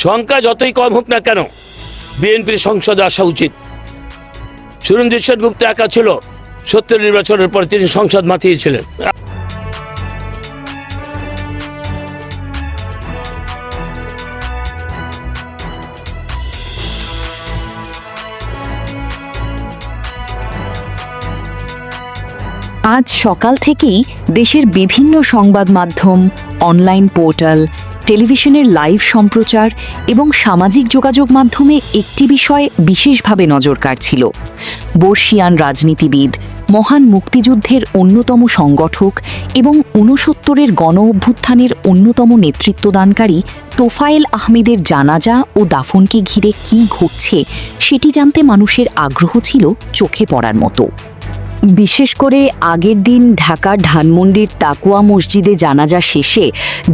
সংখ্যা যতই কম হোক না কেন বিএনপির সংসদে আসা উচিত। সুরঞ্জিত সেনগুপ্ত একা ছিল, 70 নির্বাচনের পর তিনি সংসদ মাতিয়েছিলেন। আজ সকাল থেকেই দেশের বিভিন্ন সংবাদ মাধ্যম, অনলাইন পোর্টাল, টেলিভিশনের লাইভ সম্প্রচার এবং সামাজিক যোগাযোগ মাধ্যমে একটি বিষয় বিশেষভাবে নজর কাড়ছিল। বর্ষিয়ান রাজনীতিবিদ, মহান মুক্তিযুদ্ধের অন্যতম সংগঠক এবং ৬৯-এর গণ অভ্যুত্থানের অন্যতম নেতৃত্বদানকারী তোফায়েল আহমেদের জানাজা ও দাফনকে ঘিরে কী ঘটছে সেটি জানতে মানুষের আগ্রহ ছিল চোখে পড়ার মতো। বিশেষ করে আগের দিন ঢাকার ধানমন্ডির তাকওয়া মসজিদে জানাজা শেষে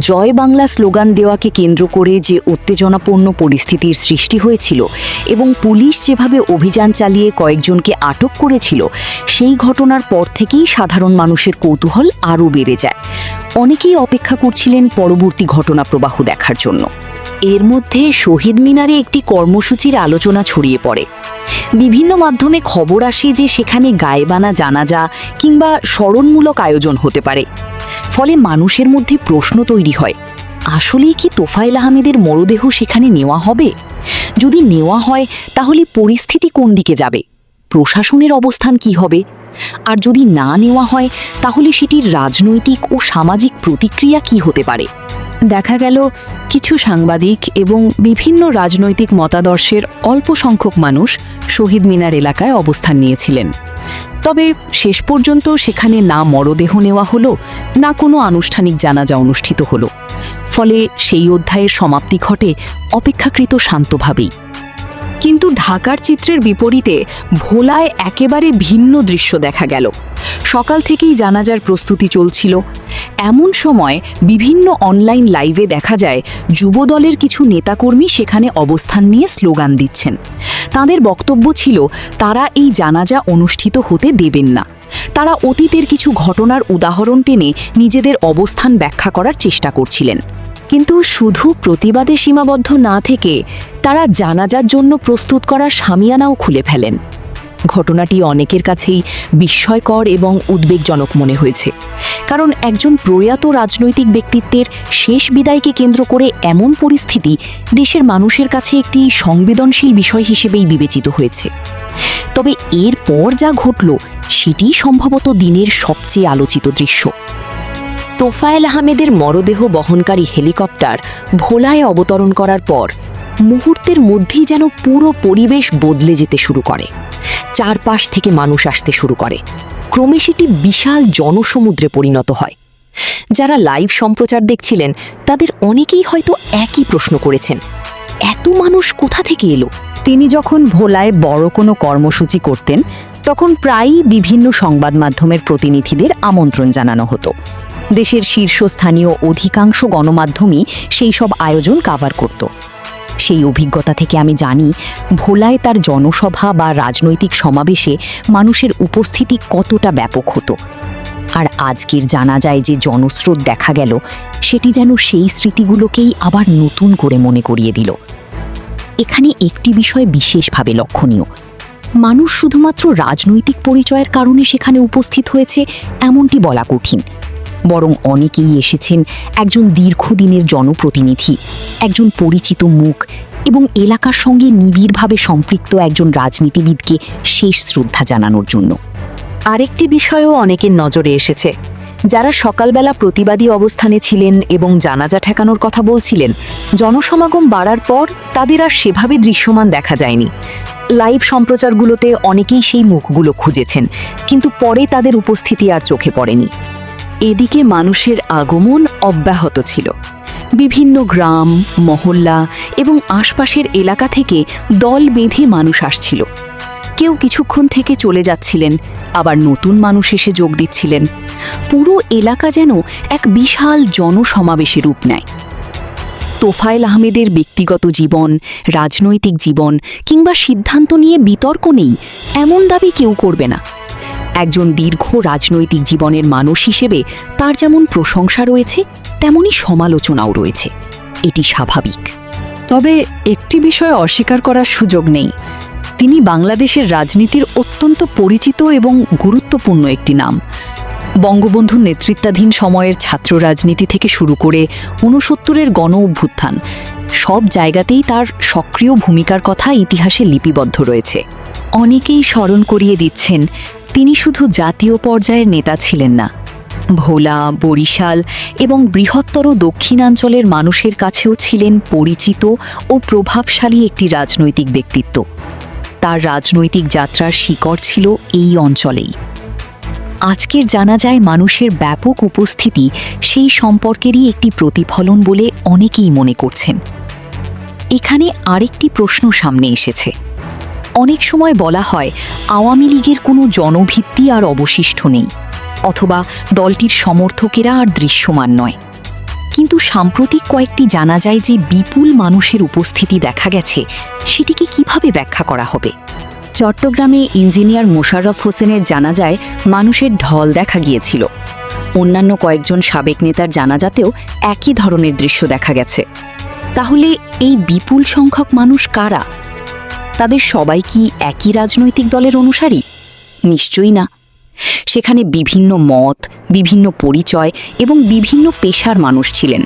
জয় বাংলা স্লোগান দেওয়াকে কেন্দ্র করে যে উত্তেজনাপূর্ণ পরিস্থিতির সৃষ্টি হয়েছিল এবং পুলিশ যেভাবে অভিযান চালিয়ে কয়েকজনকে আটক করেছিল, সেই ঘটনার পর থেকেই সাধারণ মানুষের কৌতূহল আরও বেড়ে যায়। অনেকেই অপেক্ষা করছিলেন পরবর্তী ঘটনা প্রবাহ দেখার জন্য। এর মধ্যে শহীদ মিনারে একটি কর্মসূচির আলোচনা ছড়িয়ে পড়ে। বিভিন্ন মাধ্যমে খবর আসে যে সেখানে গায়েবানা জানাজা কিংবা স্মরণমূলক আয়োজন হতে পারে। ফলে মানুষের মধ্যে প্রশ্ন তৈরি হয়, আসলেই কি তোফায়েল আহমেদের মরদেহ সেখানে নেওয়া হবে? যদি নেওয়া হয় তাহলে পরিস্থিতি কোন দিকে যাবে? প্রশাসনের অবস্থান কি হবে? আর যদি না নেওয়া হয় তাহলে সেটির রাজনৈতিক ও সামাজিক প্রতিক্রিয়া কি হতে পারে? দেখা গেল কিছু সাংবাদিক এবং বিভিন্ন রাজনৈতিক মতাদর্শের অল্প সংখ্যক মানুষ শহীদ মিনার এলাকায় অবস্থান নিয়েছিলেন। তবে শেষ পর্যন্ত সেখানে না মরদেহ নেওয়া হলো, না কোনো আনুষ্ঠানিক জানাজা অনুষ্ঠিত হলো। ফলে সেই অধ্যায়ের সমাপ্তি ঘটে অপেক্ষাকৃত শান্তভাবেই। কিন্তু ঢাকার চিত্রের বিপরীতে ভোলায় একেবারে ভিন্ন দৃশ্য দেখা গেল। সকাল থেকেই জানাজার প্রস্তুতি চলছিল। এমন সময় বিভিন্ন অনলাইন লাইভে দেখা যায় যুবদলের কিছু নেতাকর্মী সেখানে অবস্থান নিয়ে স্লোগান দিচ্ছেন। তাদের বক্তব্য ছিল তারা এই জানাজা অনুষ্ঠিত হতে দেবেন না। তারা অতীতের কিছু ঘটনার উদাহরণ টেনে নিজেদের অবস্থান ব্যাখ্যা করার চেষ্টা করছিলেন। কিন্তু শুধু প্রতিবাদে সীমাবদ্ধ না থেকে তারা জানাজার জন্য প্রস্তুত করা শামিয়ানাও খুলে ফেলেন। ঘটনাটি অনেকের কাছেই বিস্ময়কর এবং উদ্বেগজনক মনে হয়েছে, কারণ একজন প্রয়াত রাজনৈতিক ব্যক্তিত্বের শেষ বিদায়কে কেন্দ্র করে এমন পরিস্থিতি দেশের মানুষের কাছে একটি সংবেদনশীল বিষয় হিসেবেই বিবেচিত হয়েছে। তবে এরপর যা ঘটল সেটি সম্ভবত দিনের সবচেয়ে আলোচিত দৃশ্য। তোফায়েল আহমেদের মরদেহ বহনকারী হেলিকপ্টার ভোলায় অবতরণ করার পর মুহূর্তের মধ্যেই যেন পুরো পরিবেশ বদলে যেতে শুরু করে। চারপাশ থেকে মানুষ আসতে শুরু করে। ক্রমে সেটি বিশাল জনসমুদ্রে পরিণত হয়। যারা লাইভ সম্প্রচার দেখছিলেন তাদের অনেকেই হয়তো একই প্রশ্ন করেছেন, এত মানুষ কোথা থেকে এলো? তিনি যখন ভোলায় বড় কোনো কর্মসূচি করতেন তখন প্রায়ই বিভিন্ন সংবাদ মাধ্যমের প্রতিনিধিদের আমন্ত্রণ জানানো হতো। দেশের শীর্ষস্থানীয় অধিকাংশ গণমাধ্যমই সেই সব আয়োজন কাভার করত। সেই অভিজ্ঞতা থেকে আমি জানি ভোলায় তার জনসভা বা রাজনৈতিক সমাবেশে মানুষের উপস্থিতি কতটা ব্যাপক হতো। আর আজকের জানাজায় যে জনস্রোত দেখা গেল সেটি যেন সেই স্মৃতিগুলোকেই আবার নতুন করে মনে করিয়ে দিল। এখানে একটি বিষয় বিশেষভাবে লক্ষণীয়, মানুষ শুধুমাত্র রাজনৈতিক পরিচয়ের কারণে সেখানে উপস্থিত হয়েছে এমনটি বলা কঠিন। বরং অনেকেই এসেছেন একজন দীর্ঘদিনের জনপ্রতিনিধি, একজন পরিচিত মুখ এবং এলাকার সঙ্গে নিবিড়ভাবে সম্পৃক্ত একজন রাজনীতিবিদকে শেষ শ্রদ্ধা জানানোর জন্য। আরেকটি বিষয়ও অনেকের নজরে এসেছে। যারা সকালবেলা প্রতিবাদী অবস্থানে ছিলেন এবং জানাজা ঠেকানোর কথা বলছিলেন, জনসমাগম বাড়ার পর তাদের আর সেভাবে দৃশ্যমান দেখা যায়নি। লাইভ সম্প্রচারগুলোতে অনেকেই সেই মুখগুলো খুঁজেছেন, কিন্তু পরে তাদের উপস্থিতি আর চোখে পড়েনি। এদিকে মানুষের আগমন অব্যাহত ছিল। বিভিন্ন গ্রাম, মহল্লা এবং আশপাশের এলাকা থেকে দল বেঁধে মানুষ আসছিল। কেউ কিছুক্ষণ থেকে চলে যাচ্ছিলেন, আবার নতুন মানুষ এসে যোগ দিচ্ছিলেন। পুরো এলাকা যেন এক বিশাল জনসমাবেশে রূপ নেয়। তোফায়েল আহমেদের ব্যক্তিগত জীবন, রাজনৈতিক জীবন কিংবা সিদ্ধান্ত নিয়ে বিতর্ক নেই এমন দাবি কেউ করবে না। একজন দীর্ঘ রাজনৈতিক জীবনের মানুষ হিসেবে তার যেমন প্রশংসা রয়েছে তেমনি সমালোচনাও রয়েছে। এটি স্বাভাবিক। তবে একটি বিষয় অস্বীকার করার সুযোগ নেই, তিনি বাংলাদেশের রাজনীতির অত্যন্ত পরিচিত এবং গুরুত্বপূর্ণ একটি নাম। বঙ্গবন্ধুর নেতৃত্বাধীন সময়ের ছাত্র রাজনীতি থেকে শুরু করে ৬৯-এর গণ অভ্যুত্থান, সব জায়গাতেই তার সক্রিয় ভূমিকার কথা ইতিহাসে লিপিবদ্ধ রয়েছে। অনেকেই স্মরণ করিয়ে দিচ্ছেন, তিনি শুধু জাতীয় পর্যায়ের নেতা ছিলেন না, ভোলা, বরিশাল এবং বৃহত্তর দক্ষিণাঞ্চলের মানুষের কাছেও ছিলেন পরিচিত ও প্রভাবশালী একটি রাজনৈতিক ব্যক্তিত্ব। তার রাজনৈতিক যাত্রার শিকড় ছিল এই অঞ্চলেই। আজকের জানাজায় মানুষের ব্যাপক উপস্থিতি সেই সম্পর্কেরই একটি প্রতিফলন বলে অনেকেই মনে করছেন। এখানে আরেকটি প্রশ্ন সামনে এসেছে। অনেক সময় বলা হয় আওয়ামী লীগের কোনো জনভিত্তি আর অবশিষ্ট নেই, অথবা দলটির সমর্থকেরা আর দৃশ্যমান নয়। কিন্তু সাম্প্রতিক কয়েকটি জানাজায় যে বিপুল মানুষের উপস্থিতি দেখা গেছে, সেটিকে কিভাবে ব্যাখ্যা করা হবে? চট্টগ্রামে ইঞ্জিনিয়ার মোশাররফ হোসেনের জানাজায় মানুষের ঢল দেখা গিয়েছিল। অন্যান্য কয়েকজন সাবেক নেতার জানাজাতেও একই ধরনের দৃশ্য দেখা গেছে। তাহলে এই বিপুল সংখ্যক মানুষ কারা? তাদের সবাই কি একই রাজনৈতিক দলের অনুসারী? নিশ্চয়ই না। সেখানে বিভিন্ন মত, বিভিন্ন পরিচয় এবং বিভিন্ন পেশার মানুষ ছিলেন।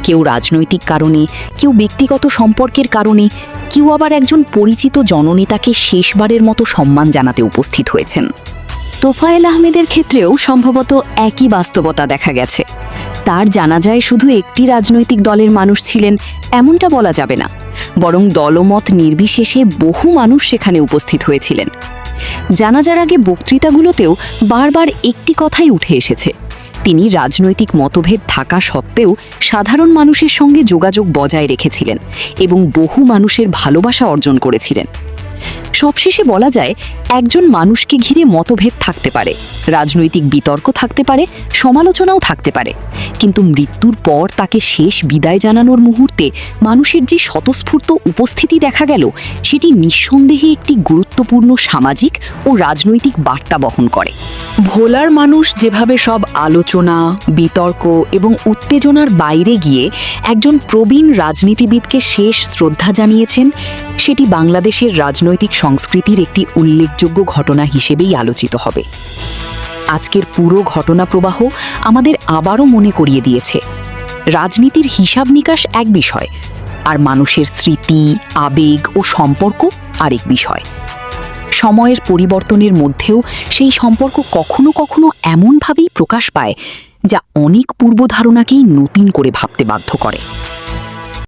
কেউ রাজনৈতিক কারণে, কেউ ব্যক্তিগত সম্পর্কের কারণে, কেউ আবার একজন পরিচিত জননেতাকে শেষবারের মতো সম্মান জানাতে উপস্থিত হয়েছেন। তোফায়েল আহমেদের ক্ষেত্রেও সম্ভবত একই বাস্তবতা দেখা গেছে। তার জানাজায় শুধু একটি রাজনৈতিক দলের মানুষ ছিলেন এমনটা বলা যাবে না, বরং দলমত নির্বিশেষে বহু মানুষ সেখানে উপস্থিত হয়েছিলেন। জানাজার আগে বক্তৃতাগুলোতেও বারবার একটি কথাই উঠে এসেছে, তিনি রাজনৈতিক মতভেদ থাকা সত্ত্বেও সাধারণ মানুষের সঙ্গে যোগাযোগ বজায় রেখেছিলেন এবং বহু মানুষের ভালোবাসা অর্জন করেছিলেন। সবশেষে বলা যায়, একজন মানুষকে ঘিরে মতভেদ থাকতে পারে, রাজনৈতিক বিতর্ক থাকতে পারে, সমালোচনাও থাকতে পারে, কিন্তু মৃত্যুর পর তাকে শেষ বিদায় জানানোর মুহূর্তে মানুষের যে স্বতঃস্ফূর্ত উপস্থিতি দেখা গেল, সেটি নিঃসন্দেহে একটি গুরুত্বপূর্ণ সামাজিক ও রাজনৈতিক বার্তা বহন করে। ভোলার মানুষ যেভাবে সব আলোচনা, বিতর্ক এবং উত্তেজনার বাইরে গিয়ে একজন প্রবীণ রাজনীতিবিদকে শেষ শ্রদ্ধা জানিয়েছেন, সেটি বাংলাদেশের রাজনৈতিক সংস্কৃতির একটি উল্লেখযোগ্য ঘটনা হিসেবেই আলোচিত হবে। আজকের পুরো ঘটনা প্রবাহ আমাদের আবারও মনে করিয়ে দিয়েছে, রাজনীতির হিসাব নিকাশ এক বিষয়, আর মানুষের স্মৃতি, আবেগ ও সম্পর্ক আরেক বিষয়। সময়ের পরিবর্তনের মধ্যেও সেই সম্পর্ক কখনো কখনো এমনভাবেই প্রকাশ পায়, যা অনেক পূর্বধারণাকেই নতুন করে ভাবতে বাধ্য করে।